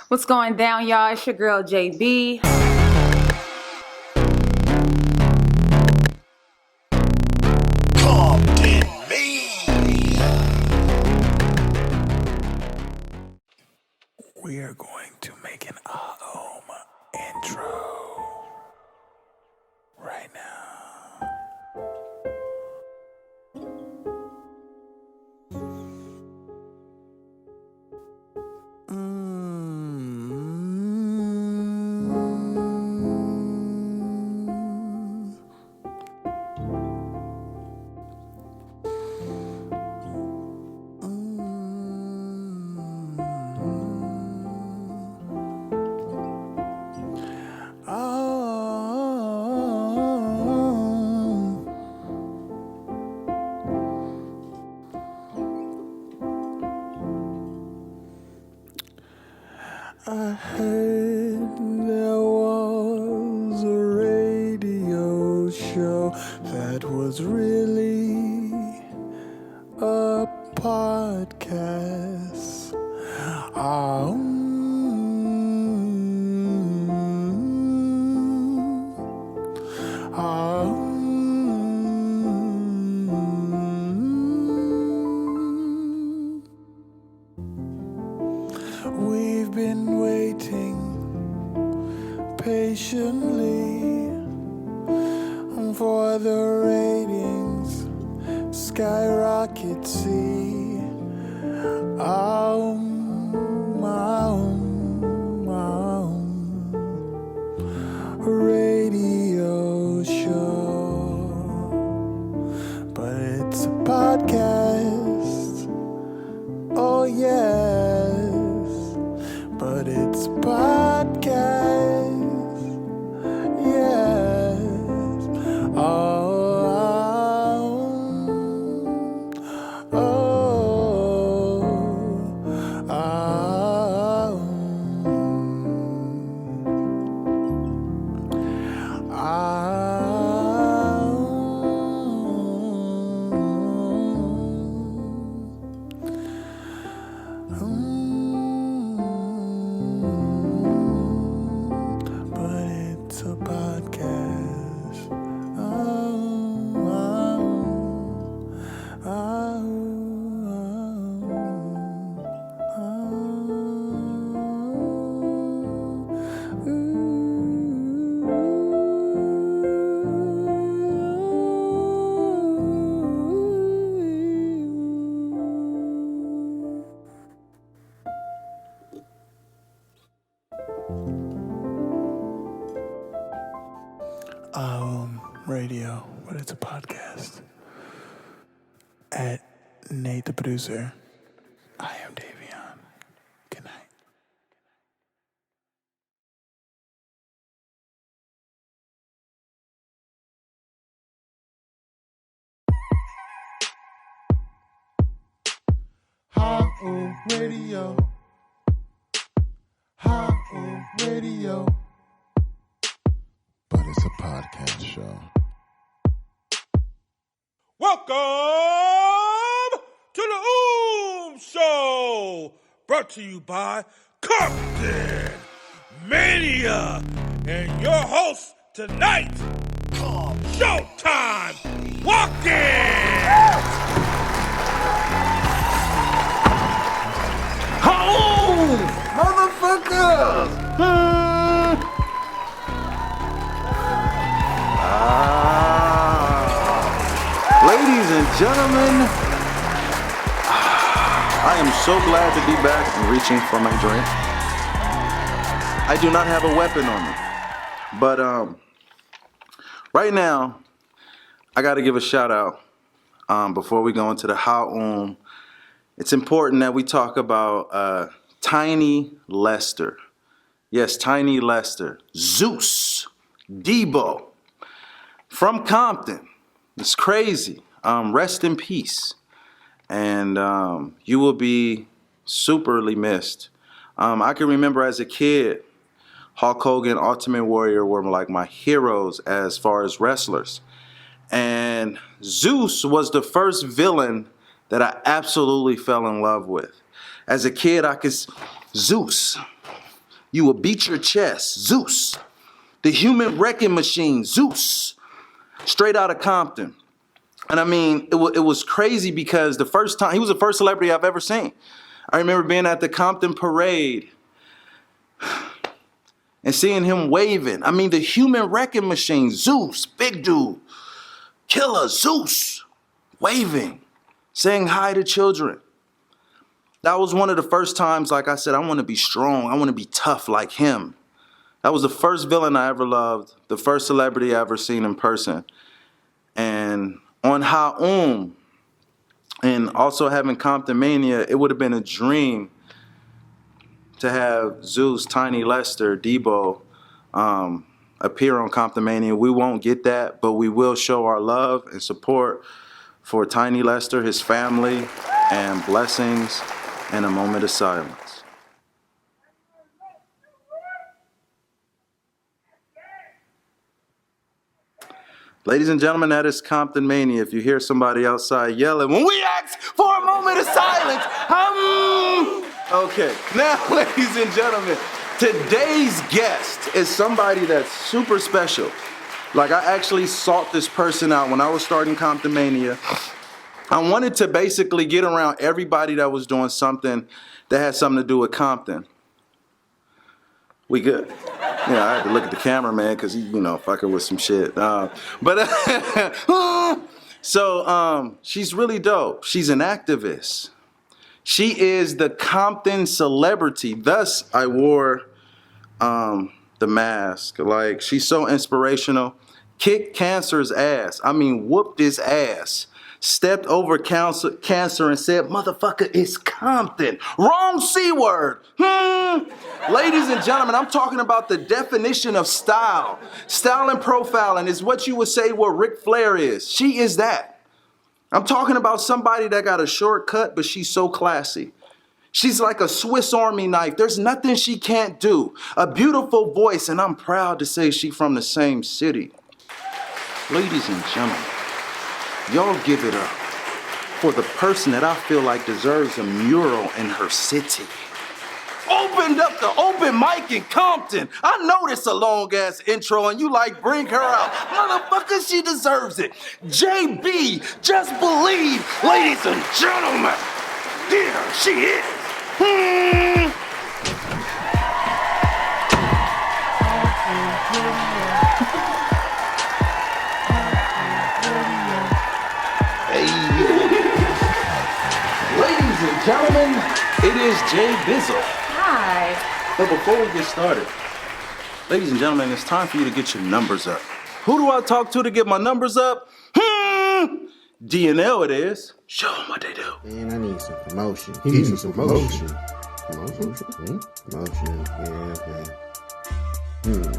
What's going down, y'all? It's your girl, JB. We are going to make an Haoommm intro right now. I heard there was a radio show that was really a podcast. We've been waiting patiently for the ratings skyrocket. See, radio show, but it's a podcast. Oh yes, but it's a podcast. Yes. But it's a podcast. Haoommm Radio, but it's a podcast. At Nate the producer, I am Davion. Good night. Haoommm Radio. Haoommm Radio. But it's a podcast show. Welcome to the Haoommm Show, brought to you by Compton Mania, and your host tonight, Showtime Walking. Haoommm, motherfuckers! Ladies and gentlemen, I am so glad to be back and reaching for my drink. I do not have a weapon on me, but right now, I got to give a shout out before we go into the Haoommm. It's important that we talk about Tiny Lester. Yes, Tiny Lester. Zeus. Debo. From Compton. It's crazy. Rest in peace. And you will be superly missed. I can remember as a kid, Hulk Hogan, Ultimate Warrior were like my heroes as far as wrestlers. And Zeus was the first villain that I absolutely fell in love with. As a kid, Zeus. You will beat your chest, Zeus. The human wrecking machine, Zeus. Straight out of Compton. And I mean, it was crazy because the first time, he was the first celebrity I've ever seen. I remember being at the Compton parade and seeing him waving. I mean, the human wrecking machine, Zeus, big dude, killer, Zeus, waving, saying hi to children. That was one of the first times, like I said, I want to be strong. I want to be tough like him. That was the first villain I ever loved, the first celebrity I ever seen in person. And on Haoommm, and also having Comptonmania, it would have been a dream to have Zeus, Tiny Lester, Debo appear on Comptonmania. We won't get that, but we will show our love and support for Tiny Lester, his family, and blessings and a moment of silence. Ladies and gentlemen, that is Comptonmania. If you hear somebody outside yelling, when we ask for a moment of silence, okay. Now, ladies and gentlemen, today's guest is somebody that's super special. Like, I actually sought this person out when I was starting Comptonmania. I wanted to basically get around everybody that was doing something that had something to do with Compton. We good. Yeah, I had to look at the cameraman because he, fucking with some shit. She's really dope. She's an activist. She is the Compton Celebrity. Thus, I wore the mask. Like, she's so inspirational. Kicked cancer's ass. I mean, whooped his ass. Stepped over cancer and said, motherfucker, it's Compton. Wrong C word. Ladies and gentlemen, I'm talking about the definition of style. Style and profiling is what you would say what Ric Flair is. She is that. I'm talking about somebody that got a shortcut, but she's so classy. She's like a Swiss Army knife. There's nothing she can't do. A beautiful voice, and I'm proud to say she's from the same city. Ladies and gentlemen, y'all give it up for the person that I feel like deserves a mural in her city. Opened up the open mic in Compton. I know this a long-ass intro, and you like, bring her out. Motherfucker, she deserves it. JB, just believe, ladies and gentlemen, here she is. Ladies and gentlemen, it is Jay Bizzle. Hi. But before we get started, ladies and gentlemen, it's time for you to get your numbers up. Who do I talk to get my numbers up? DNL it is. Show them what they do. Man, I need some promotion. He needs some promotion. Promotion? Promotion, yeah, man.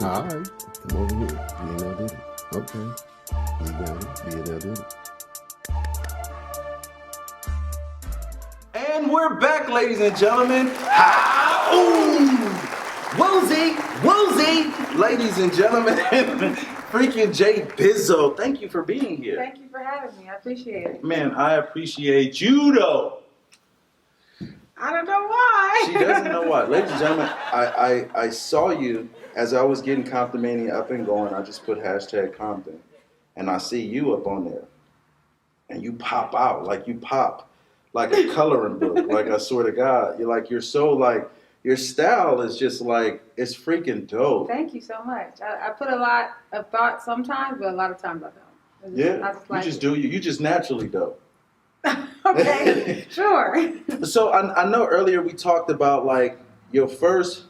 All right, come over here. DNL did it. Okay. You got it. DNL did it. And we're back, ladies and gentlemen. Haoommm! Woozy! Ladies and gentlemen, freaking Jay Bizzle, thank you for being here. Thank you for having me. I appreciate it. Man, I appreciate you, though. I don't know why. She doesn't know why. Ladies and gentlemen, I saw you as I was getting Comptonmania up and going. I just put hashtag Compton. And I see you up on there. And you pop out. Like, you pop like a coloring book. Like, I swear to God. You're so, like, your style is just, like, it's freaking dope. Thank you so much. I put a lot of thought sometimes, but a lot of times I don't. You just do you. You just naturally dope. Okay, sure. So I know earlier we talked about, like, your first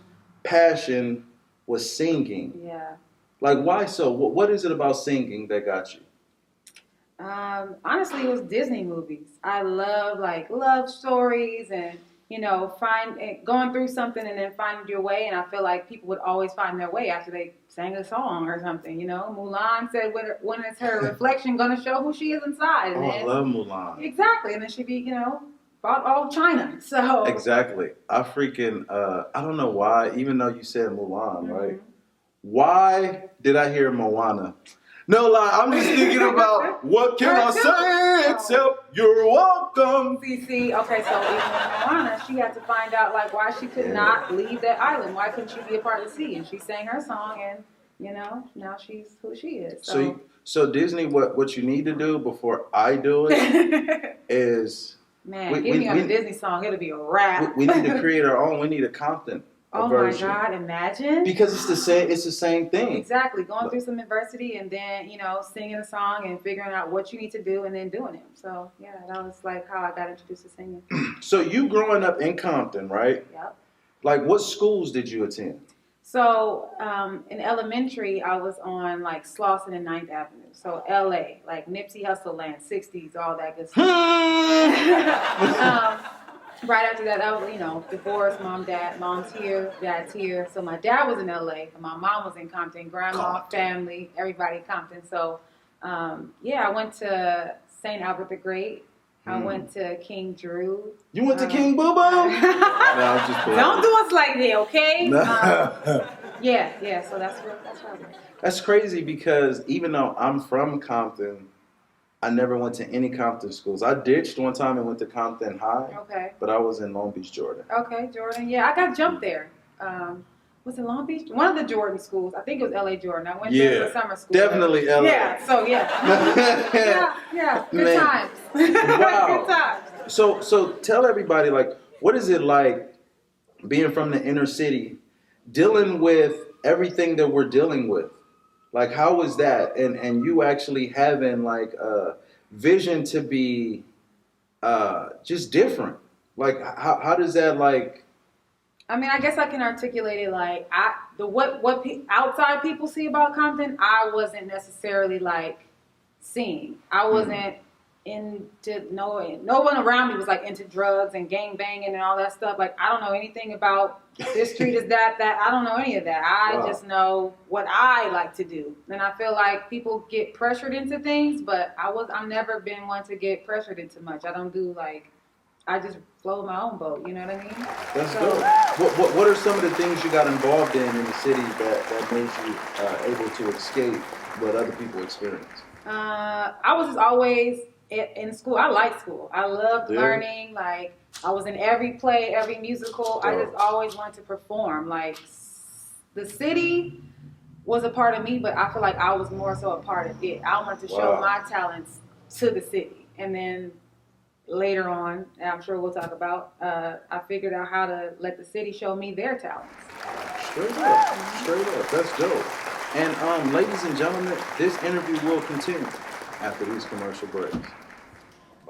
passion was singing. Yeah. Like, why so? What is it about singing that got you? Honestly, it was Disney movies. I love love stories and, going through something and then finding your way. And I feel like people would always find their way after they sang a song or something, Mulan said, when is her reflection going to show who she is inside? And I love Mulan. Exactly. And then she'd be, bought all of China. So Exactly. I freaking, I don't know why, even though you said Mulan, right? Why did I hear Moana? No lie, I'm just thinking about what can I say except you're welcome. See, okay, so even with Moana, she had to find out like why she could not leave that island. Why couldn't she be a part of the sea? And she sang her song, and now she's who she is. So Disney, what you need to do before I do it is give me on a Disney song, it'll be a wrap. We need to create our own. We need a Compton. Oh version. My God! Imagine, because it's the same. It's the same thing. Exactly, going through some adversity and then singing a song and figuring out what you need to do and then doing it. So yeah, that was like how I got introduced to singing. So you growing up in Compton, right? Yep. Like, what schools did you attend? So in elementary, I was on like Slauson and 9th Avenue. So LA, like Nipsey Hussle land, 60s, all that good stuff. Right after that, I was, divorced, mom's here, dad's here. So my dad was in LA, and my mom was in Compton, grandma, family, everybody in Compton. So, I went to St. Albert the Great. I went to King Drew. You went to King Boo Boo? No, I'm just playing. Don't do us like that, okay? So that's where I went. That's crazy because even though I'm from Compton, I never went to any Compton schools. I ditched one time and went to Compton High. Okay. But I was in Long Beach, Jordan. Okay, Jordan. Yeah, I got jumped there. Was it Long Beach? One of the Jordan schools. I think it was LA Jordan. I went there for summer school. Definitely LA. Yeah, so yeah. Good times. Wow. Good times. So tell everybody, like, what is it like being from the inner city, dealing with everything that we're dealing with? Like, how was that? And you actually having, like, a vision to be just different. Like, how does that, like... I mean, I guess I can articulate it like, what outside people see about Compton, I wasn't necessarily, like, seeing. I wasn't into... No one around me was, like, into drugs and gang banging and all that stuff. Like, I don't know anything about... This street is that. I don't know any of that. I just know what I like to do. And I feel like people get pressured into things, but I've never been one to get pressured into much. I don't do like, I just float my own boat. You know what I mean? That's dope. What are some of the things you got involved in the city that made you able to escape what other people experience? I was just always in school. I liked school. I loved learning. Like, I was in every play, every musical. I just always wanted to perform. Like, the city was a part of me, but I feel like I was more so a part of it. I wanted to show my talents to the city. And then later on, and I'm sure we'll talk about, I figured out how to let the city show me their talents. Straight up. That's dope. And ladies and gentlemen, this interview will continue after these commercial breaks.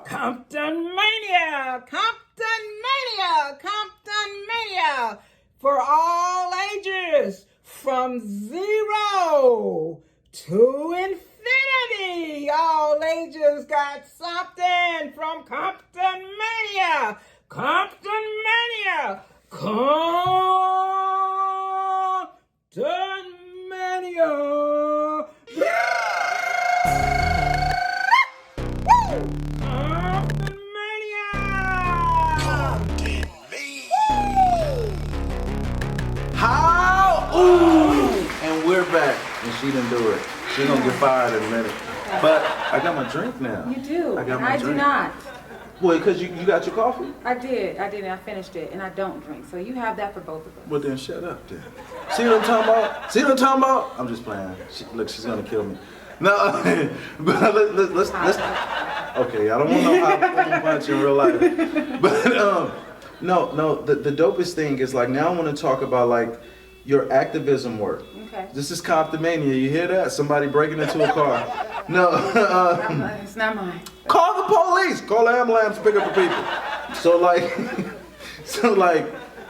Comptonmania! Comptonmania! Comptonmania! For all ages, from 0 to infinity. All ages got something from Comptonmania. Comptonmania! Comptonmania! And we're back, and she didn't do it. She's gonna get fired in a minute. But I got my drink now. You do. I got my drink. Do not. Well, because you got your coffee? I did. I finished it, and I don't drink. So you have that for both of us. Well, then shut up, then. See what I'm talking about? I'm just playing. Look, she's gonna kill me. No, but let's. Okay, I don't want no hot punch in real life. But no. The dopest thing is, like, now I want to talk about, like, your activism work. Okay. This is Comptonmania. You hear that? Somebody breaking into a car. No. It's not mine. Call the police. Call the ambulance. Pick up the people. So like,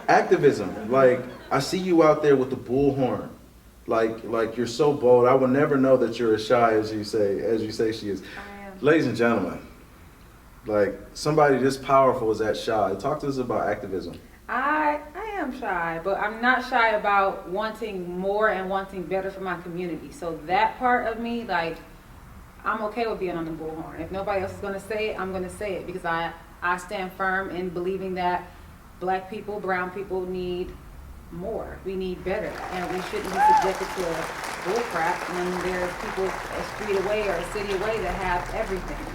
activism. Like, I see you out there with the bullhorn. Like you're so bold. I would never know that you're as shy as you say she is. I am. Ladies and gentlemen, like, somebody this powerful is that shy. Talk to us about activism. I am shy, but I'm not shy about wanting more and wanting better for my community. So that part of me, like, I'm okay with being on the bullhorn. If nobody else is going to say it, I'm going to say it, because I stand firm in believing that black people, brown people need more. We need better, and we shouldn't be subjected to bull crap when there's people a street away or a city away that have everything.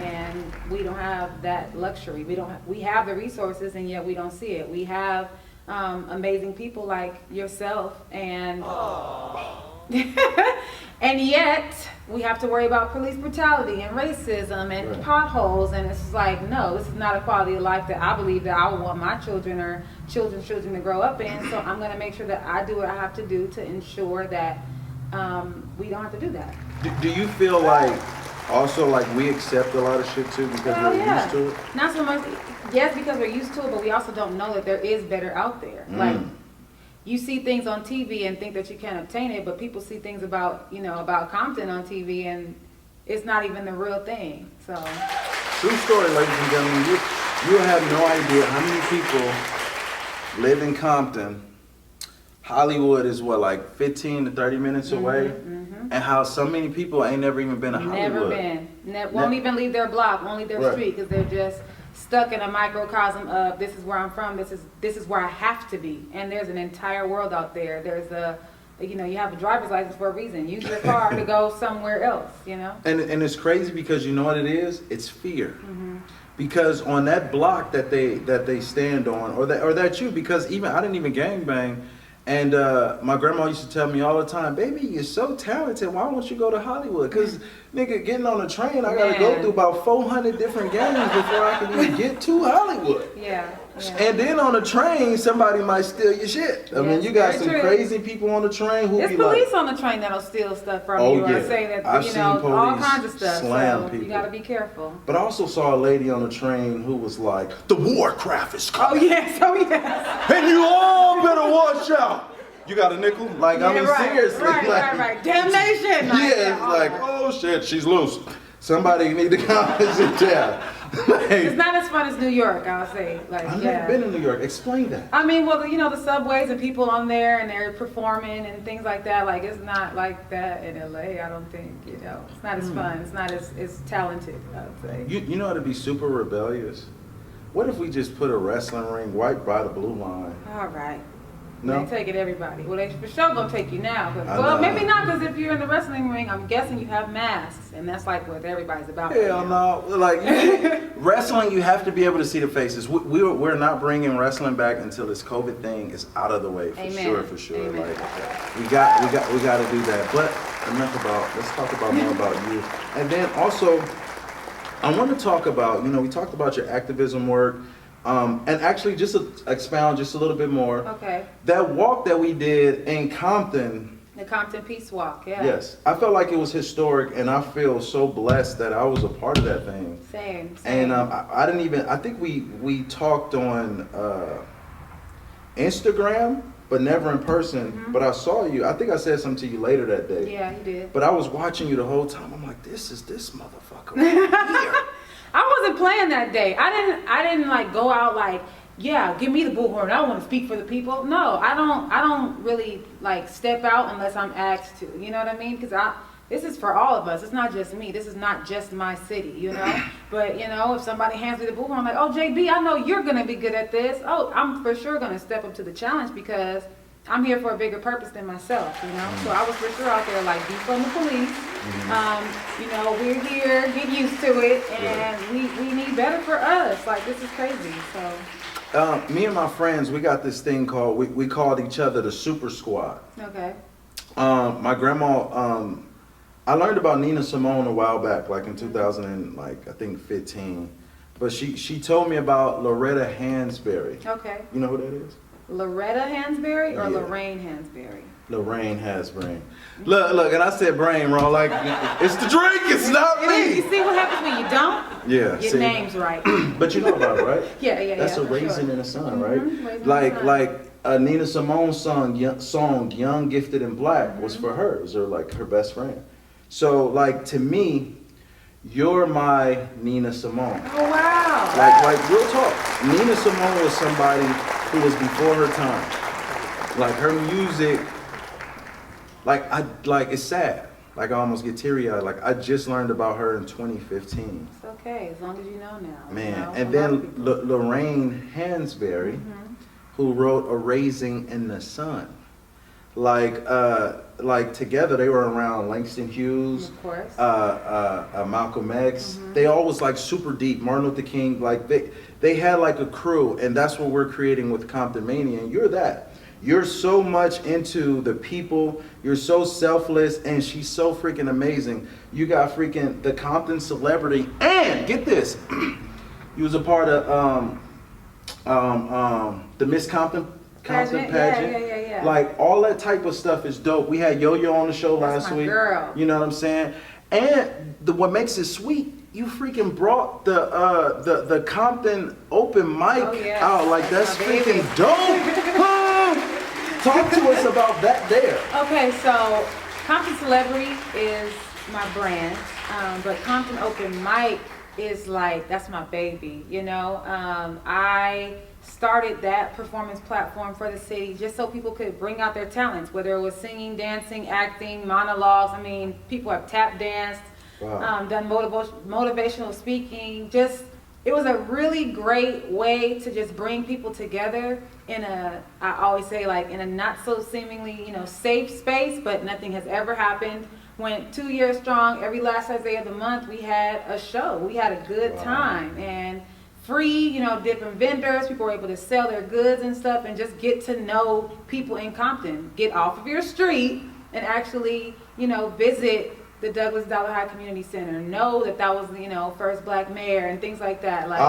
And we don't have that luxury. We have the resources, and yet we don't see it. We have amazing people like yourself, and and yet we have to worry about police brutality and racism and potholes, and it's like, no, this is not a quality of life that I believe that I would want my children or children's children to grow up in. So I'm going to make sure that I do what I have to do to ensure that we don't have to do that. Do you feel like also like we accept a lot of shit too because we're used to it? Not so much, yes, because we're used to it, but we also don't know that there is better out there. Like, you see things on TV and think that you can't obtain it, but people see things about Compton on TV, and it's not even the real thing. So, true story, ladies and gentlemen. You have no idea how many people live in Compton. Hollywood is what, like 15 to 30 minutes away, and how so many people ain't never even been to Hollywood. Won't even leave their block, won't leave their street, because they're just stuck in a microcosm of this is where I'm from, this is where I have to be. And there's an entire world out there. There's you have a driver's license for a reason. Use your car to go somewhere else, And it's crazy because you know what it is? It's fear. Because on that block that they stand on, or that you, because even I didn't even gangbang. And my grandma used to tell me all the time, baby, you're so talented. Why won't you go to Hollywood? Because, nigga, getting on a train, I got to go through about 400 different gangs before I can even get to Hollywood. Yeah. And then on the train, somebody might steal your shit. I mean, you got some crazy people on the train who There's police on the train that'll steal stuff from you. Yeah. Or say that, I've seen all kinds of stuff. Slam so people. You got to be careful. But I also saw a lady on the train who was like, the Warcraft is coming. Oh, yes. And you all better watch out. You got a nickel? Like, I mean, seriously. Right. Damnation. It's like, oh shit, she's loose. Somebody need to come and sit down. It's not as fun as New York, I'll say. I've never been in New York. Explain that. I mean, well, the subways and people on there and they're performing and things like that. Like, it's not like that in LA, I don't think, It's not as fun. It's not as talented, I would say. You know how to be super rebellious? What if we just put a wrestling ring right by the blue line? All right. No? They taking everybody. Well, they for sure gonna take you now. But, maybe not, because if you're in the wrestling ring, I'm guessing you have masks, and that's like what everybody's about. Hell no. Like, wrestling, you have to be able to see the faces. We're not bringing wrestling back until this COVID thing is out of the way, for sure. Amen. Like, we got to do that. But let's talk about more about you. And then also, I want to talk about, we talked about your activism work. And actually, just to expound just a little bit more. Okay. That walk that we did in Compton. The Compton Peace Walk, yeah. Yes. I felt like it was historic, and I feel so blessed that I was a part of that thing. Same. And I think we talked on Instagram, but never in person. But I saw you. I think I said something to you later that day. Yeah, you did. But I was watching you the whole time. I'm like, this is this motherfucker right here. I wasn't playing that day. I didn't like go out like, yeah, give me the bullhorn. I want to speak for the people. No, I don't really like step out unless I'm asked to. You know what I mean? Because this is for all of us. It's not just me. This is not just my city, But, if somebody hands me the bullhorn, I'm like, oh, JB, I know you're going to be good at this. Oh, I'm for sure going to step up to the challenge because I'm here for a bigger purpose than myself, So I was for sure out there like defund the police. We're here, get used to it, and we need better for us. Like, this is crazy. So me and my friends, we got this thing called we called each other the Super Squad. Okay. My grandma, I learned about Nina Simone a while back, like in 2015. But she told me about Loretta Hansberry. Okay. You know who that is? Loretta Hansberry or Lorraine Hansberry? Lorraine Hansberry. Look, and I said brain wrong. Like, it's the drink, it's not me. You see what happens when you don't? Yeah. Your name's right. But you know about it, right? Yeah. That's a Raisin in the Sun, right? Like Nina Simone's song, Young, Gifted, and Black was for her. It was her best friend. So, like, to me, you're my Nina Simone. Oh, wow. Like real talk. Nina Simone was somebody who was before her time. Like, her music, it's sad. Like, I almost get teary-eyed. Like, I just learned about her in 2015. It's okay, as long as you know now. Man, and then Lorraine Hansberry, who wrote A Raisin in the Sun. like together they were around Langston Hughes, Of course. Malcolm X. They all was like super deep. Martin Luther King, like they had like a crew, and that's what we're creating with Comptonmania. And you're that. You're so much into the people. You're so selfless, and she's so freaking amazing. You got freaking the Compton Celebrity, and get this, you was a part of the Miss Compton pageant. Yeah. Like all that type of stuff is dope. We had Yo-Yo on the show last week. Girl. You know what I'm saying? And what makes it sweet, you freaking brought the Compton open mic out. Like that's freaking dope. Talk to us about that there. Okay, so Compton Celebrity is my brand, but Compton Open Mic is like, that's my baby, you know? I started that performance platform for the city just so people could bring out their talents, whether it was singing, dancing, acting, monologues. I mean, people have tap danced, done motivational speaking. Just, it was a really great way to just bring people together in a, I always say, like in a not so seemingly, you know, safe space, but nothing has ever happened. Went 2 years strong. Every last Thursday of the month, we had a show. We had a good time, and free, you know, different vendors. People were able to sell their goods and stuff and just get to know people in Compton. Get off of your street and actually, you know, visit the Douglas Dollar High Community Center. Know that that was, you know, first black mayor and things like that. Like,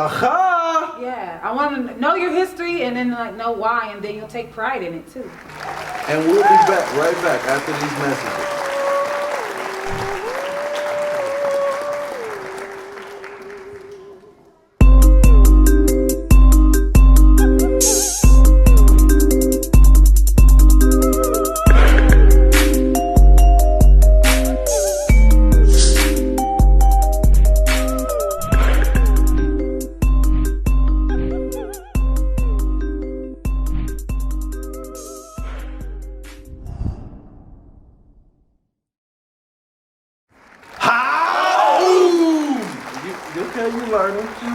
yeah, I want to know your history and then like know why, and then you'll take pride in it too. And we'll be back right back after these messages.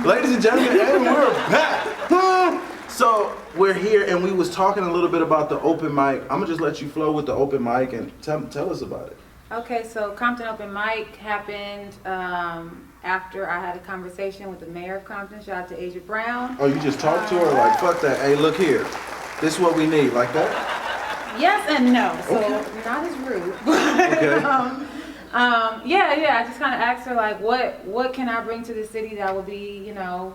Ladies and gentlemen, and we're back. So we're here, and we was talking a little bit about the open mic. I'm gonna just let you flow with the open mic and tell us about it. Okay, so Compton Open Mic happened after I had a conversation with the mayor of Compton. Shout out to Asia Brown. Oh, you just talked to her like, fuck that. Hey, look here. This is what we need, like that? Yes and no. So not as rude. Okay. I just kind of asked her like, what can I bring to the city that would be, you know,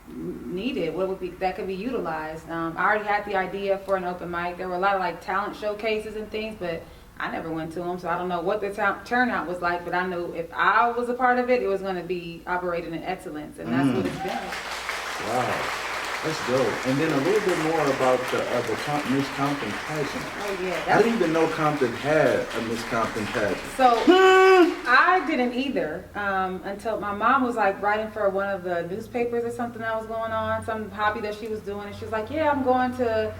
needed? What would be that could be utilized? I already had the idea for an open mic. There were a lot of like talent showcases and things, but I never went to them, so I don't know what the turnout was like. But I knew if I was a part of it, it was going to be operated in excellence, and that's what it's been. Wow. That's dope. And then a little bit more about the Miss Compton pageant. Oh yeah. I didn't even know Compton had a Miss Compton pageant. So I didn't either until my mom was like writing for one of the newspapers or something that was going on, some hobby that she was doing, and she was like, "Yeah, I'm going to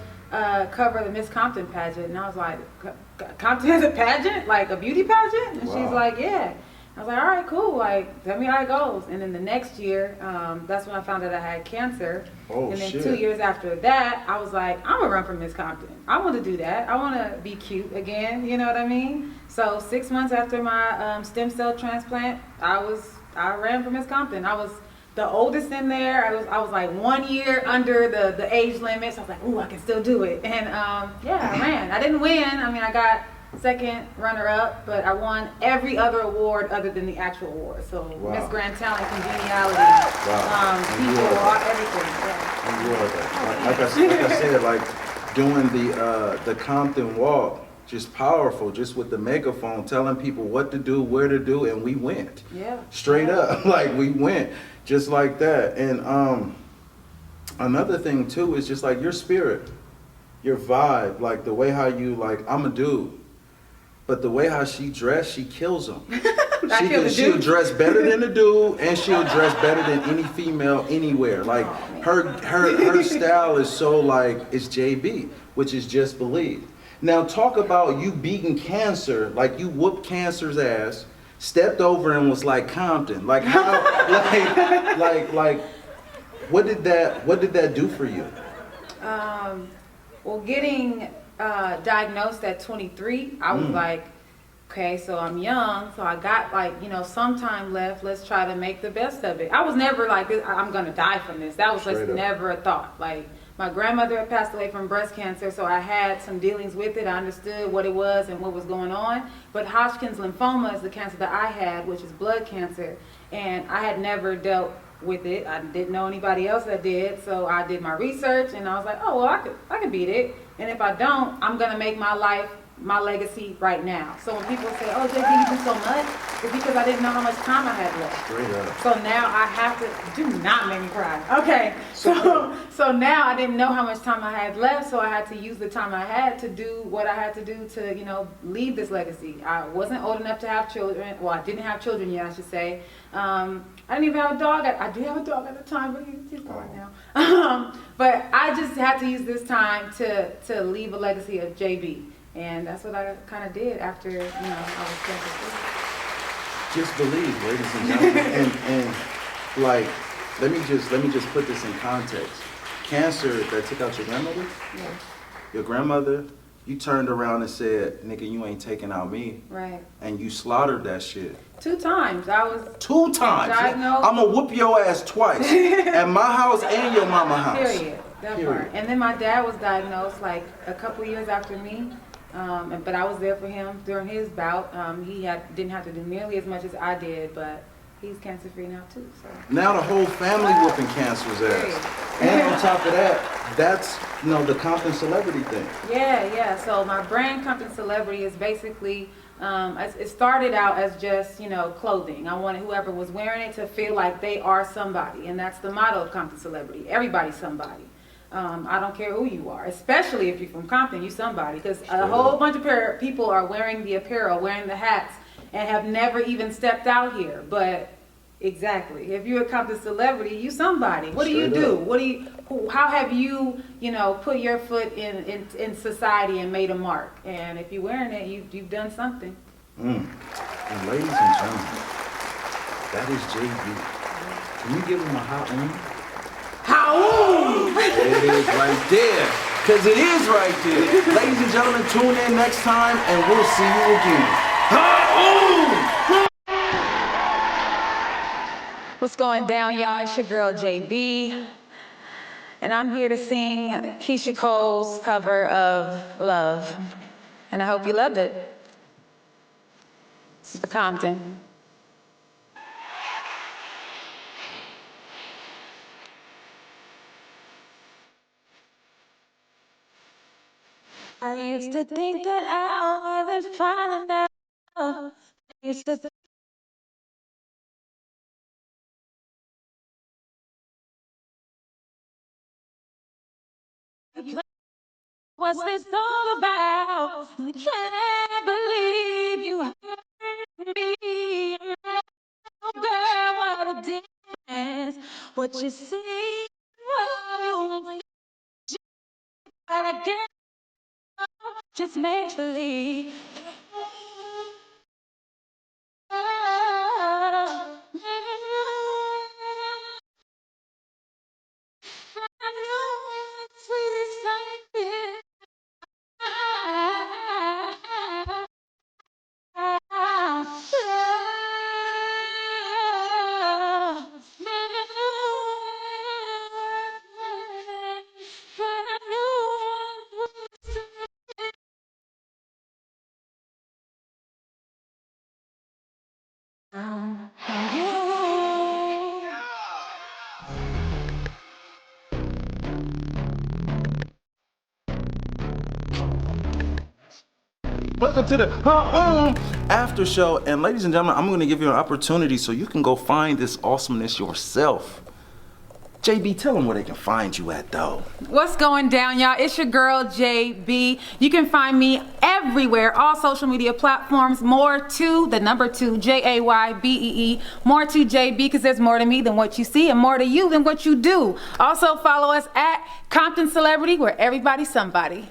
cover the Miss Compton pageant," and I was like, "Compton has a pageant, like a beauty pageant?" And she's like, "Yeah." I was like, all right, cool. Like, tell me how it goes. And then the next year, that's when I found out I had cancer. Oh, and then shit. 2 years after that, I was like, I'm gonna run for Miss Compton. I want to do that. I want to be cute again. You know what I mean? So 6 months after my stem cell transplant, I ran for Miss Compton. I was the oldest in there. I was like 1 year under the age limit. So I was like, ooh, I can still do it. And I ran. I didn't win. I mean, I got second runner-up, but I won every other award other than the actual award. So Miss Grand Talent, Congeniality, people, everything. Yeah. Like I said, like doing the Compton walk, just powerful, just with the megaphone, telling people what to do, where to do, and we went. Yeah. Straight up, like we went, just like that. And another thing too is just like your spirit, your vibe, like the way how you like. I'm a dude. But the way how she dressed, she kills them. She'll dress better than a dude, and she'll dress better than any female anywhere. Like her style is so like it's JB, which is just believe. Now talk about you beating cancer, like you whooped cancer's ass, stepped over and was like Compton. Like how like what did that do for you? Well, getting diagnosed at 23, I was like, okay, so I'm young, so I got some time left. Let's try to make the best of it. I was never like, I'm gonna die from this. That was just never a thought. Like, my grandmother had passed away from breast cancer, so I had some dealings with it. I understood what it was and what was going on. But Hodgkin's lymphoma is the cancer that I had, which is blood cancer, and I had never dealt with it. I didn't know anybody else that did, so I did my research, and I was like, oh, well, I can beat it. And if I don't, I'm gonna make my life, my legacy right now. So when people say, oh, JB, you do so much, it's because I didn't know how much time I had left. Straight up. So now I have to, do not make me cry. Okay, so now I didn't know how much time I had left, so I had to use the time I had to do what I had to do to, leave this legacy. I wasn't old enough to have children. Well, I didn't have children yet, I should say. I didn't even have a dog. I do have a dog at the time, but he's gone now. But I just had to use this time to leave a legacy of JB. And that's what I kind of did after, I was cancer-free. Just believe, ladies and gentlemen, and like, let me just put this in context. Cancer that took out your grandmother, your grandmother, you turned around and said, "Nigga, you ain't taking out me." Right. And you slaughtered that shit. 2 times. I was 2 times. diagnosed. I'm gonna whoop your ass twice at my house and your mama's house. Period. That part. And then my dad was diagnosed like a couple years after me. But I was there for him during his bout. He didn't have to do nearly as much as I did, but he's cancer free now too. So now the whole family whooping cancer's ass. And on top of that, that's the Compton Celebrity thing. Yeah. So my brand Compton Celebrity is basically it started out as just clothing. I wanted whoever was wearing it to feel like they are somebody, and that's the motto of Compton Celebrity. Everybody's somebody. I don't care who you are, especially if you're from Compton, you somebody, because a whole bunch of people are wearing the apparel, wearing the hats, and have never even stepped out here. But exactly, if you're a Compton Celebrity, you somebody. What do you do? How have you, put your foot in society and made a mark? And if you're wearing it, you've done something. And ladies and gentlemen, that is JB. Can you give him a Haoommm? Haoommm! It is right there. Because it is right there. Ladies and gentlemen, tune in next time and we'll see you again. Haoommm! What's going down, y'all? It's your girl, JB. And I'm here to sing Keisha Cole's cover of Love. And I hope you loved it. It's for Compton. I used to think that I was falling down. I used to think what's this all about? I can't believe you hurt me. Oh, girl, what a difference. What you see, oh, you gotta get just make believe. Welcome to the Haoommm after show. And ladies and gentlemen, I'm going to give you an opportunity so you can go find this awesomeness yourself. JB, tell them where they can find you at, though. What's going down, y'all? It's your girl, JB. You can find me everywhere, all social media platforms. More to the number 2, JAYBEE. More to JB, because there's more to me than what you see and more to you than what you do. Also, follow us at Compton Celebrity, where everybody's somebody.